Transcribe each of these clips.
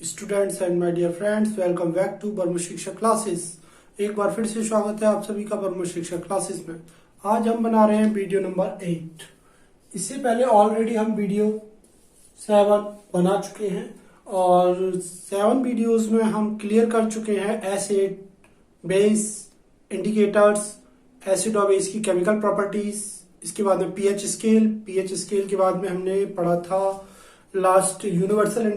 Students and my dear friends, welcome back to Brahm Shiksha classes. एक बार फिर से स्वागत है आप सभी का ब्रह्म शिक्षा क्लासेस में। आज हम बना रहे हैं वीडियो नंबर 8। इससे पहले ऑलरेडी हम वीडियो 7 बना चुके हैं और 7 वीडियोस में हम क्लियर कर चुके हैं एसिड, बेस, इंडिकेटर्स, एसिड और बेस की केमिकल प्रॉपर्टीज। इसके बाद में पीएच स्केल के बाद में हमने पढ़ा था लास्ट यूनिवर्सल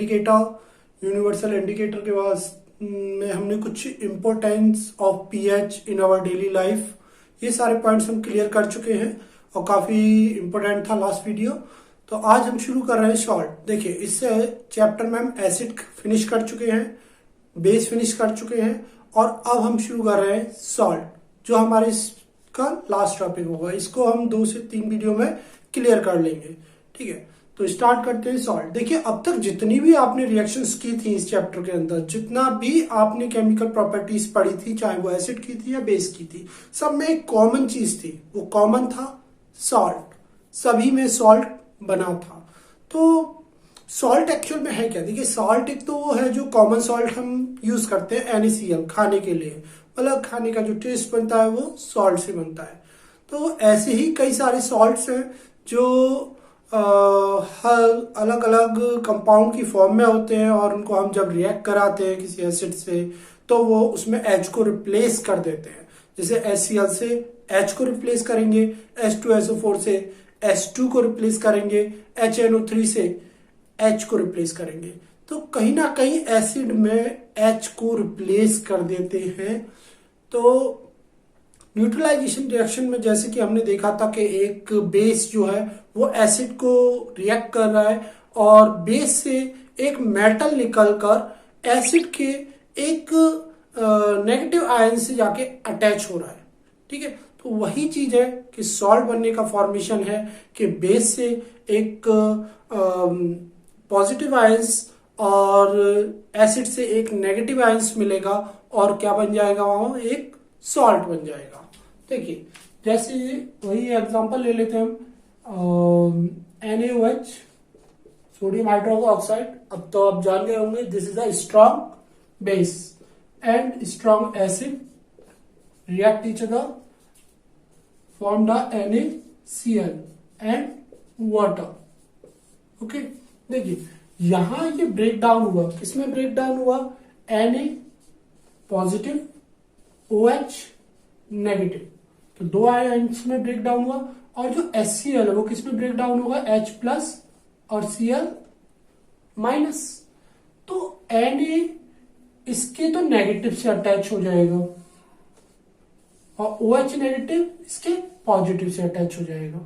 इंडिकेटर के बाद में हमने कुछ importance of pH in our daily life, ये सारे पॉइंट्स हम क्लियर कर चुके हैं और काफी इम्पोर्टेंट था लास्ट वीडियो। तो आज हम शुरू कर रहे हैं सॉल्ट। देखिए, इससे चैप्टर में हम एसिड फिनिश कर चुके हैं, बेस फिनिश कर चुके हैं और अब हम शुरू कर रहे हैं सॉल्ट, जो हमारे इसका लास्ट टॉपिक होगा। इसको हम 2 से 3 वीडियो में क्लियर कर लेंगे। ठीक है, तो स्टार्ट करते हैं सॉल्ट। देखिए, अब तक जितनी भी आपने रिएक्शंस की थी इस चैप्टर के अंदर, जितना भी आपने केमिकल प्रॉपर्टीज पढ़ी थी, चाहे वो एसिड की थी या बेस की थी, सब में एक कॉमन चीज थी। वो कॉमन था सॉल्ट। सभी में सॉल्ट बना था। तो सॉल्ट एक्चुअल में है क्या? देखिए, सॉल्ट एक तो वो है जो कॉमन सॉल्ट हम यूज करते हैं NaCl खाने के लिए, मतलब खाने का जो टेस्ट बनता है वो सॉल्ट से बनता है। तो ऐसे ही कई सारे सॉल्ट्स हैं जो हर अलग अलग कंपाउंड की फॉर्म में होते हैं और उनको हम जब रिएक्ट कराते हैं किसी एसिड से तो वो उसमें H को रिप्लेस कर देते हैं। जैसे HCl से H को रिप्लेस करेंगे, H2SO4 से H2 को रिप्लेस करेंगे, HNO3 से H को रिप्लेस करेंगे। तो कहीं ना कहीं एसिड में H को रिप्लेस कर देते हैं। तो न्यूट्रलाइजेशन रिएक्शन में जैसे कि हमने देखा था कि एक बेस जो है वो एसिड को रिएक्ट कर रहा है और बेस से एक मेटल निकलकर एसिड के एक नेगेटिव आयन से जाके अटैच हो रहा है। ठीक है, तो वही चीज है कि सॉल्ट बनने का फॉर्मेशन है कि बेस से एक पॉजिटिव आयंस और एसिड से एक नेगेटिव आयंस मिलेगा और क्या बन जाएगा, वहां एक सॉल्ट बन जाएगा। देखिए, जैसे वही एग्जांपल ले लेते हैं हम NaOH, सोडियम हाइड्रोक्साइड। अब तो आप जान गए होंगे, this is a strong base and strong acid react each other, form the NaCl and water. Okay, देखिए यहां ये ब्रेक डाउन हुआ, किसमें ब्रेक डाउन हुआ? Na पॉजिटिव, OH नेगेटिव, तो 2 आयन्स में ब्रेक डाउन हुआ। और जो HCl है वो किसमें ब्रेक डाउन होगा? H प्लस और Cl माइनस। तो Na इसके तो नेगेटिव से अटैच हो जाएगा और OH नेगेटिव इसके पॉजिटिव से अटैच हो जाएगा।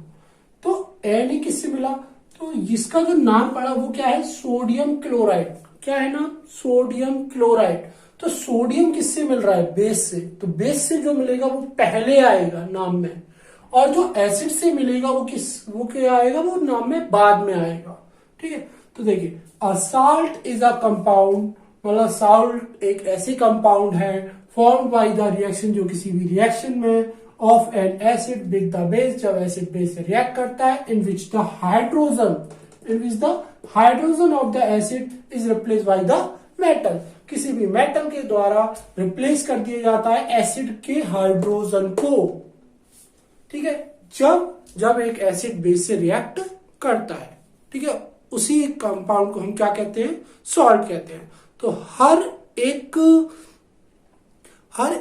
तो Na किससे मिला? तो इसका जो नाम पड़ा वो क्या है? Sodium chloride. क्या है नाम? Sodium chloride. तो सोडियम किससे मिल रहा है? बेस से। तो बेस से जो मिलेगा वो पहले आएगा नाम में, और जो एसिड से मिलेगा वो क्या आएगा? वो नाम में बाद में आएगा। ठीक है, तो देखिए, अ साल्ट इज अ कंपाउंड, मतलब साल्ट एक ऐसी कंपाउंड है फॉर्म बाय द रिएक्शन, जो किसी भी रिएक्शन में of an acid with the base, जब एसिड बेस से रिएक्ट करता है, in which the hydrogen of the acid is replace by the metal. किसी भी मेटल के द्वारा रिप्लेस कर दिया जाता है एसिड के हाइड्रोजन को। ठीक है, जब एक एसिड बेस से रिएक्ट करता है। ठीक है, उसी कंपाउंड को हम क्या कहते हैं? सॉल्ट कहते हैं। तो हर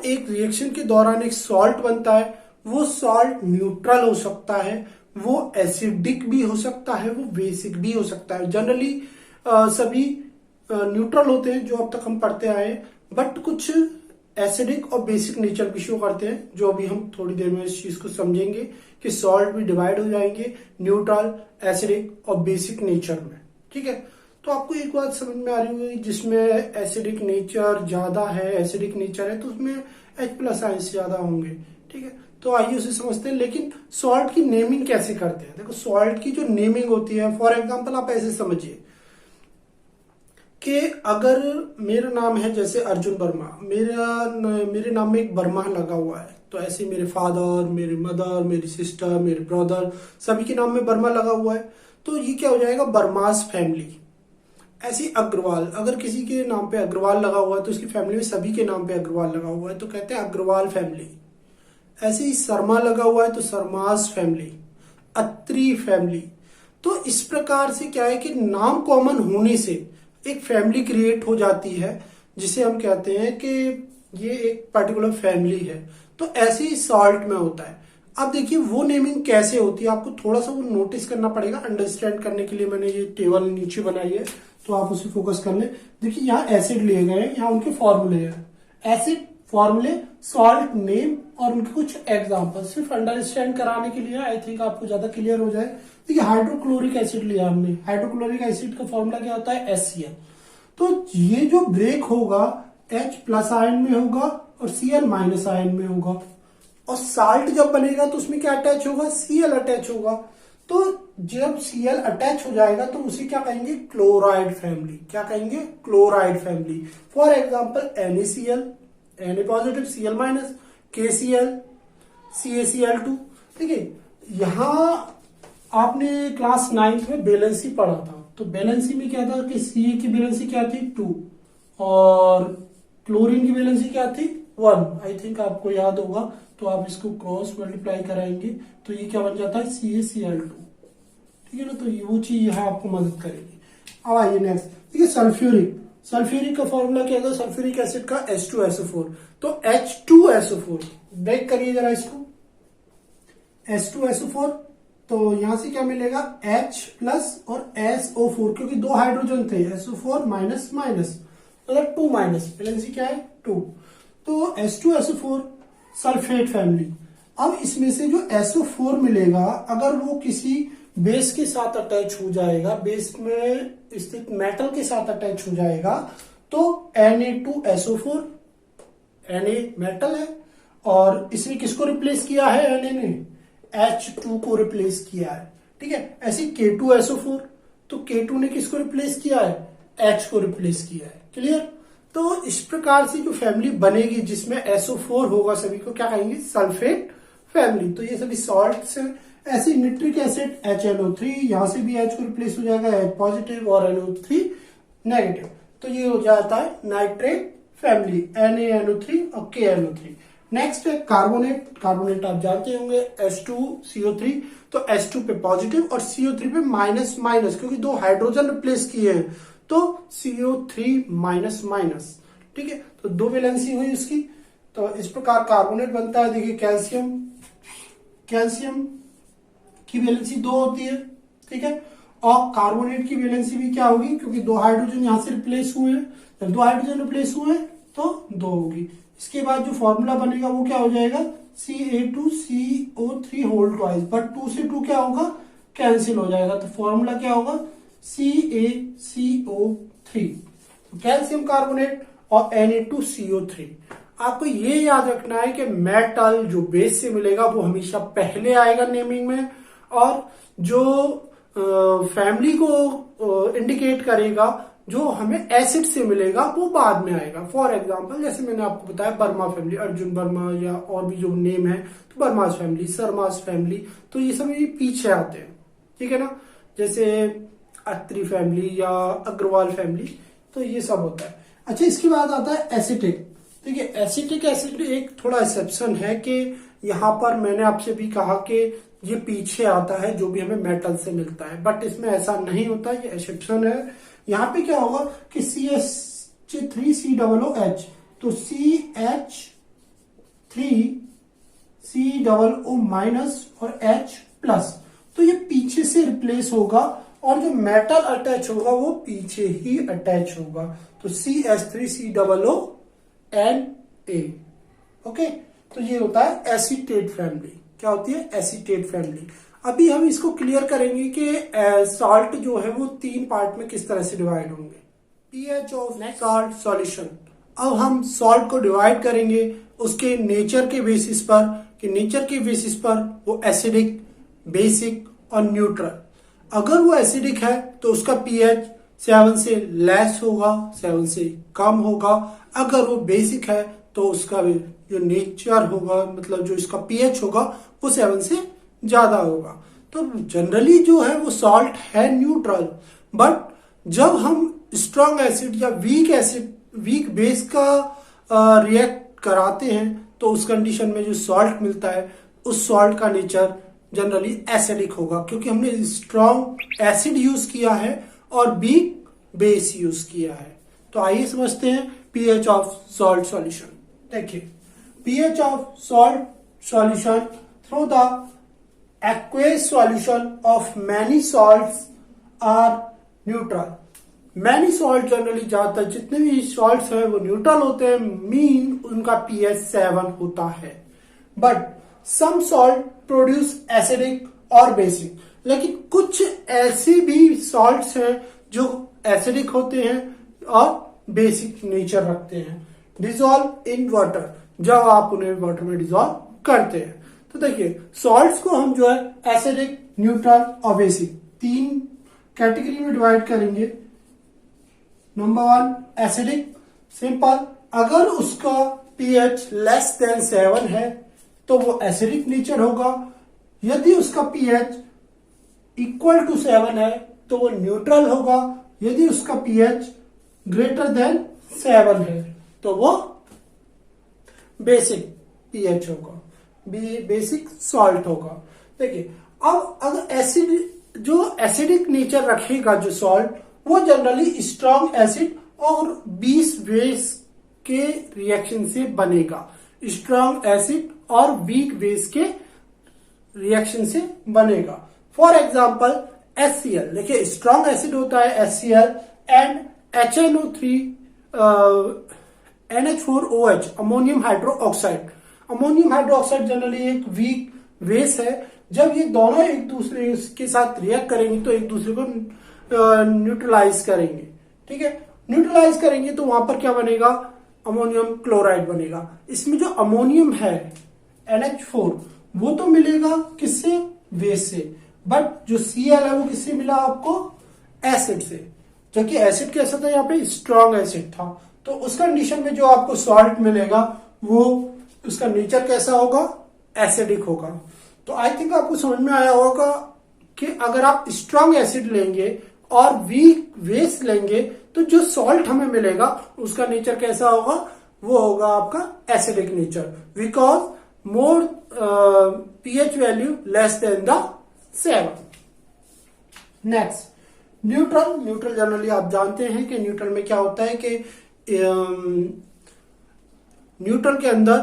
एक रिएक्शन के दौरान एक सॉल्ट बनता है। वो सॉल्ट न्यूट्रल हो सकता है, वो एसिडिक भी हो सकता है, वो बेसिक भी हो सकता है। जनरली सभी न्यूट्रल होते हैं जो अब तक हम पढ़ते आए, बट कुछ एसिडिक और बेसिक नेचर भी शो करते हैं, जो अभी हम थोड़ी देर में इस चीज को समझेंगे कि सॉल्ट भी डिवाइड हो जाएंगे न्यूट्रल, एसिडिक और बेसिक नेचर में। ठीक है, तो आपको एक बात समझ में आ रही होगी, जिसमें एसिडिक नेचर ज्यादा है, एसिडिक नेचर है तो उसमें H प्लस आयंस ज्यादा होंगे। ठीक है, तो आइए उसे समझते हैं। लेकिन सॉल्ट की नेमिंग कैसे करते हैं? देखो, सॉल्ट की जो नेमिंग होती है, फॉर एग्जाम्पल आप ऐसे समझिए कि अगर मेरा नाम है जैसे अर्जुन वर्मा, मेरे नाम में एक वर्मा लगा हुआ है, तो ऐसे मेरे फादर, मेरी मदर, मेरी सिस्टर, मेरे ब्रदर, सभी के नाम में वर्मा लगा हुआ है। तो ये क्या हो जाएगा? वर्मास फैमिली। ऐसी अग्रवाल, अगर किसी के नाम पे अग्रवाल लगा हुआ है तो उसकी फैमिली में सभी के नाम पे अग्रवाल लगा हुआ है तो कहते हैं अग्रवाल फैमिली। ऐसे ही शर्मा लगा हुआ है तो शर्मास फैमिली, अत्री फैमिली। तो इस प्रकार से क्या है कि नाम कॉमन होने से एक फैमिली क्रिएट हो जाती है जिसे हम कहते हैं कि ये एक पर्टिकुलर फैमिली है। तो ऐसे ही सॉल्ट में होता है। अब देखिए वो नेमिंग कैसे होती है, आपको थोड़ा सा वो नोटिस करना पड़ेगा। अंडरस्टैंड करने के लिए मैंने ये टेबल नीचे बनाई है तो आप उसे फोकस कर ले। देखिए यहाँ एसिड लिए गए हैं, यहाँ उनके फॉर्मूले हैं, एसिड फॉर्मूले, सॉल्ट नेम और उनके कुछ एग्जांपल, सिर्फ अंडरस्टैंड कराने के लिए। आई थिंक आपको ज्यादा क्लियर हो जाए। देखिए हाइड्रोक्लोरिक एसिड लिया हमने, हाइड्रोक्लोरिक एसिड का फॉर्मूला क्या होता है, HCl। तो ये जो ब्रेक होगा H+ आयन में होगा और Cl- आयन में होगा। और साल्ट जब बनेगा तो उसमें क्या अटैच होगा, Cl अटैच होगा। तो जब Cl अटैच हो जाएगा तो उसे क्या कहेंगे, क्लोराइड फैमिली। क्या कहेंगे, chloride family. For example NaCl, Na positive, Cl-, KCl, CaCl2। ठीक है, यहां आपने क्लास 9th में बैलेंसी पढ़ा था। तो बैलेंसी में क्या था कि Ca की बैलेंसी क्या थी, 2 और क्लोरीन की बैलेंसी क्या थी, 1। आई थिंक आपको याद होगा। तो आप इसको क्रॉस मल्टीप्लाई कराएंगे तो ये क्या बन जाता है, CaCl2। ठीक है ना, तो ये वो चीज यहाँ आपको मदद करेगी। अब आइए नेक्स्ट, ठीक है, सल्फ्यूरिक। सल्फ्यूरिक का फॉर्मूला क्या था, सल्फ्यूरिक एसिड का H2SO4। तो H2SO4 ब्रेक करिए जरा इसको, H2SO4। तो यहां से क्या मिलेगा, H+ और SO4, क्योंकि 2 हाइड्रोजन थे, SO4 माइनस माइनस मतलब 2 माइनस, बैलेंसी क्या है 2। तो H2SO4 सल्फेट फैमिली। अब इसमें से जो SO4 मिलेगा अगर वो किसी बेस के साथ अटैच हो जाएगा, बेस में स्थित मेटल के साथ अटैच हो जाएगा तो Na2SO4, Na मेटल है और इसने किसको रिप्लेस किया है, Na ने H2 को रिप्लेस किया है। ठीक है, ऐसे K2SO4, तो K2 ने किसको रिप्लेस किया है, H को रिप्लेस किया है। क्लियर। तो इस प्रकार से जो फैमिली बनेगी जिसमें SO4 होगा, सभी को क्या कहेंगे, सल्फेट फैमिली। तो ये सभी सॉल्ट्स हैं। ऐसे नाइट्रिक एसिड HNO3, यहां से भी H को रिप्लेस हो जाएगा, H पॉजिटिव और NO3 नेगेटिव। तो ये हो जाता है नाइट्रेट फैमिली, NaNO3 और KNO3। नेक्स्ट है कार्बोनेट। कार्बोनेट आप जानते होंगे, H2CO3। तो H2 पे पॉजिटिव और CO3 पे माइनस माइनस, क्योंकि 2 हाइड्रोजन रिप्लेस किए हैं तो CO3-। ठीक है, तो 2 वैलेंसी हुई उसकी। तो इस प्रकार कार्बोनेट बनता है। देखिए कैल्शियम, कैल्शियम की वैलेंसी 2 होती है। ठीक है, और कार्बोनेट की वैलेंसी भी क्या होगी, क्योंकि 2 हाइड्रोजन यहां से रिप्लेस हुए हैं, जब 2 हाइड्रोजन रिप्लेस हुए तो 2 होगी। इसके बाद जो फॉर्मूला बनेगा वो क्या हो जाएगा, Ca2CO3 होल ट्वाइस, बट 2 से 2 क्या होगा, कैंसिल हो जाएगा। तो फॉर्मूला क्या होगा, CaCO3, कैल्शियम कार्बोनेट और Na2CO3। आपको ये याद रखना है कि मेटल जो बेस से मिलेगा वो हमेशा पहले आएगा नेमिंग में, और जो फैमिली को इंडिकेट करेगा जो हमें एसिड से मिलेगा वो बाद में आएगा। फॉर एग्जांपल जैसे मैंने आपको बताया वर्मा फैमिली, अर्जुन वर्मा या और भी जो नेम है, तो वर्मास फैमिली, शर्मास फैमिली, तो ये सब ये पीछे आते हैं। ठीक है ना, जैसे अत्री फैमिली या अग्रवाल फैमिली, तो ये सब होता है। अच्छा, इसके बाद आता है एसिटिक। देखिए एसिटिक एसिड एक थोड़ा एक्सेप्शन है कि यहाँ पर मैंने आपसे भी कहा कि ये पीछे आता है जो भी हमें मेटल से मिलता है, बट इसमें ऐसा नहीं होता, ये एक्सेप्शन है। यहाँ पे क्या होगा कि CH3COOH, तो CH3COO- और H+, तो ये पीछे से रिप्लेस होगा और जो मेटल अटैच होगा वो पीछे ही अटैच होगा। तो CH3COONA। ओके, तो ये होता है एसीटेट फैमिली। क्या होती है, एसीटेट फैमिली। अभी हम इसको क्लियर करेंगे कि सॉल्ट जो है वो 3 पार्ट में किस तरह से डिवाइड होंगे। PH of salt solution. अब हम सॉल्ट को डिवाइड करेंगे उसके नेचर के बेसिस पर, कि नेचर के बेसिस पर वो एसिडिक, बेसिक और न्यूट्रल। अगर वो एसिडिक है तो उसका पीएच 7 से लेस होगा, 7 से कम होगा। अगर वो बेसिक है तो उसका जो नेचर होगा, मतलब जो इसका पीएच होगा वो 7 से ज्यादा होगा। तो जनरली जो है वो सॉल्ट है न्यूट्रल, बट जब हम स्ट्रॉन्ग एसिड या वीक बेस का रिएक्ट कराते हैं तो उस कंडीशन में जो सॉल्ट मिलता है उस सॉल्ट का नेचर जनरली एसिडिक होगा, क्योंकि हमने स्ट्रॉन्ग एसिड यूज किया है और वीक बेस यूज किया है। तो आइए समझते हैं पीएच ऑफ सॉल्ट सॉल्यूशन। देखिए, pH of salt solution through the aqueous solution of many salts are neutral. Many salt generally ज्यादातर जितने भी salts हैं वो न्यूट्रल होते हैं, मीन उनका pH 7 होता है। But some salt produce acidic और बेसिक, लेकिन कुछ ऐसे भी salts हैं जो एसिडिक होते हैं और बेसिक नेचर रखते हैं। डिजॉल्व इन वाटर, जब आप उन्हें वाटर में डिजॉल्व करते हैं। तो देखिए, सॉल्ट्स को हम जो है एसिडिक, न्यूट्रल और बेसिक 3 कैटेगरी में डिवाइड करेंगे। नंबर 1 एसिडिक, सिंपल, अगर उसका पीएच लेस देन 7 है तो वो एसिडिक नेचर होगा। यदि उसका पीएच इक्वल टू 7 है तो वो न्यूट्रल होगा। यदि उसका पीएच ग्रेटर देन 7 है तो वो बेसिक पीएच होगा, बेसिक सॉल्ट होगा। देखिए, अब अगर एसिड जो एसिडिक नेचर रखेगा जो सॉल्ट, वो जनरली स्ट्रॉन्ग एसिड और 20 बेस के रिएक्शन से बनेगा। स्ट्रॉन्ग एसिड और वीक बेस के रिएक्शन से बनेगा। फॉर एग्जाम्पल HCl, देखिए स्ट्रॉन्ग एसिड होता है HCl and HNO3 NH4OH ammonium hydroxide. Ammonium hydroxide generally एक वीक बेस है। जब ये दोनों एक दूसरे के साथ रिएक्ट करेंगे तो एक दूसरे को न्यूट्रलाइज करेंगे। ठीक है, न्यूट्रलाइज करेंगे तो वहां पर क्या बनेगा, अमोनियम क्लोराइड बनेगा। इसमें जो अमोनियम है NH4 वो तो मिलेगा किससे, बेस से, बट जो Cl है वो किससे मिला आपको, एसिड से, जो कि एसिड कैसा था, यहाँ पे स्ट्रॉन्ग एसिड था। तो उस कंडीशन में जो आपको सॉल्ट मिलेगा वो उसका नेचर कैसा होगा, एसिडिक होगा। तो आई थिंक आपको समझ में आया होगा कि अगर आप स्ट्रॉन्ग एसिड लेंगे और वीक बेस लेंगे तो जो सॉल्ट हमें मिलेगा उसका नेचर कैसा होगा, वो होगा आपका acidic nature, because more pH value less than the 7। Next, neutral. Neutral generally आप जानते हैं कि न्यूट्रल में क्या होता है कि न्यूट्रल के अंदर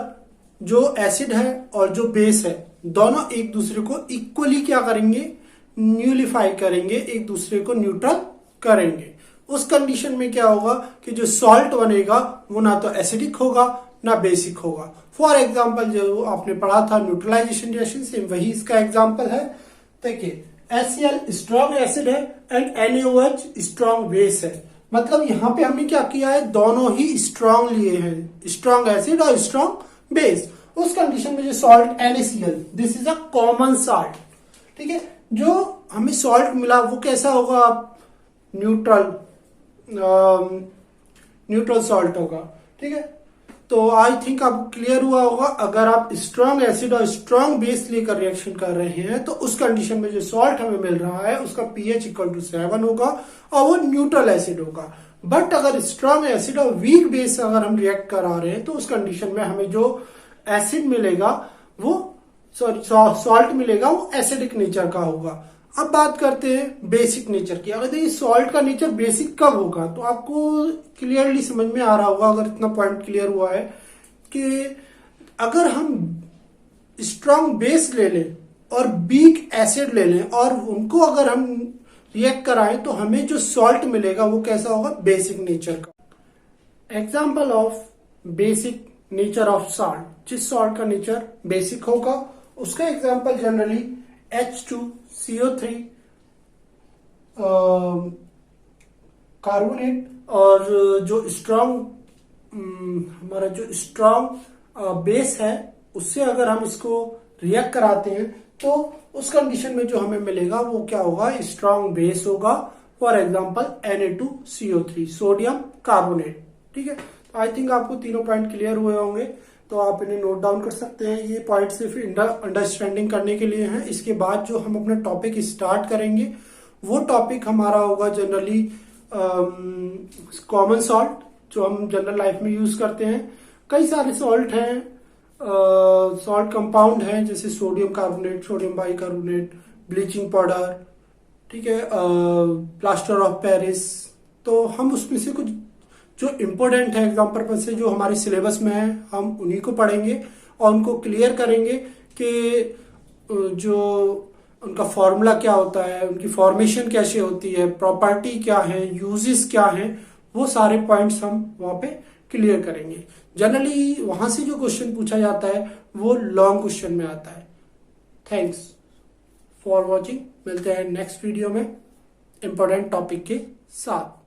जो एसिड है और जो बेस है दोनों एक दूसरे को इक्वली क्या करेंगे, न्यूलिफाई करेंगे, एक दूसरे को न्यूट्रल करेंगे। उस कंडीशन में क्या होगा कि जो सॉल्ट बनेगा वो ना तो एसिडिक होगा ना बेसिक होगा। फॉर एग्जाम्पल जो आपने पढ़ा था न्यूट्रलाइजेशन रिएक्शन से, वही इसका एग्जाम्पल है। देखिए, HCl स्ट्रॉन्ग एसिड है एंड NaOH स्ट्रॉन्ग बेस है। मतलब यहां पे हमने क्या किया है, दोनों ही स्ट्रॉन्ग लिए हैं, स्ट्रॉन्ग एसिड और स्ट्रॉन्ग बेस। उस कंडीशन में जो salt NaCl, this is a common salt. ठीक है, जो हमें सॉल्ट मिला वो कैसा होगा, न्यूट्रल सॉल्ट होगा। ठीक है, तो आई थिंक आपको क्लियर हुआ होगा। अगर आप स्ट्रॉन्ग एसिड और स्ट्रॉन्ग बेस लेकर रिएक्शन कर रहे हैं तो उस कंडीशन में जो सॉल्ट हमें मिल रहा है उसका पीएच इक्वल टू 7 होगा और वो न्यूट्रल एसिड होगा। बट अगर स्ट्रॉन्ग एसिड और वीक बेस अगर हम रिएक्ट करा रहे हैं तो उस कंडीशन में हमें जो एसिड मिलेगा वो सॉल्ट मिलेगा वो एसिडिक नेचर का होगा। अब बात करते हैं बेसिक नेचर की। अगर देखिए सॉल्ट का नेचर बेसिक कब होगा, तो आपको क्लियरली समझ में आ रहा होगा अगर इतना पॉइंट क्लियर हुआ है कि अगर हम स्ट्रॉन्ग बेस ले लें और वीक एसिड ले लें और उनको अगर हम रिएक्ट कराएं तो हमें जो सॉल्ट मिलेगा वो कैसा होगा, बेसिक नेचर का। Example of basic nature of salt, जिस सॉल्ट का नेचर बेसिक होगा उसका एग्जाम्पल जनरली H2CO3 कार्बोनेट, और जो स्ट्रॉन्ग हमारा जो स्ट्रॉन्ग बेस है उससे अगर हम इसको रिएक्ट कराते हैं तो उस कंडीशन में जो हमें मिलेगा वो क्या होगा, स्ट्रॉन्ग बेस होगा। For example Na2CO3 sodium carbonate. ठीक है, आई थिंक आपको तीनों पॉइंट क्लियर हुए होंगे, तो आप इन्हें नोट डाउन कर सकते हैं। ये पॉइंट सिर्फ अंडरस्टैंडिंग करने के लिए हैं। इसके बाद जो हम अपना टॉपिक स्टार्ट करेंगे वो टॉपिक हमारा होगा जनरली कॉमन सॉल्ट जो हम जनरल लाइफ में यूज करते हैं। कई सारे सॉल्ट हैं, सॉल्ट कंपाउंड हैं, जैसे sodium carbonate, sodium bicarbonate, bleaching powder, ठीक है, प्लास्टर ऑफ पेरिस। तो हम उसमें से कुछ जो इम्पोर्टेंट है एग्जाम पर्पज से, जो हमारे सिलेबस में है, हम उन्हीं को पढ़ेंगे और उनको क्लियर करेंगे कि जो उनका फॉर्मूला क्या होता है, उनकी फॉर्मेशन कैसे होती है, प्रॉपर्टी क्या है, यूजेस क्या है, वो सारे पॉइंट्स हम वहां पे क्लियर करेंगे। जनरली वहां से जो क्वेश्चन पूछा जाता है वो लॉन्ग क्वेश्चन में आता है। Thanks for watching. मिलते हैं नेक्स्ट वीडियो में इंपॉर्टेंट टॉपिक के साथ।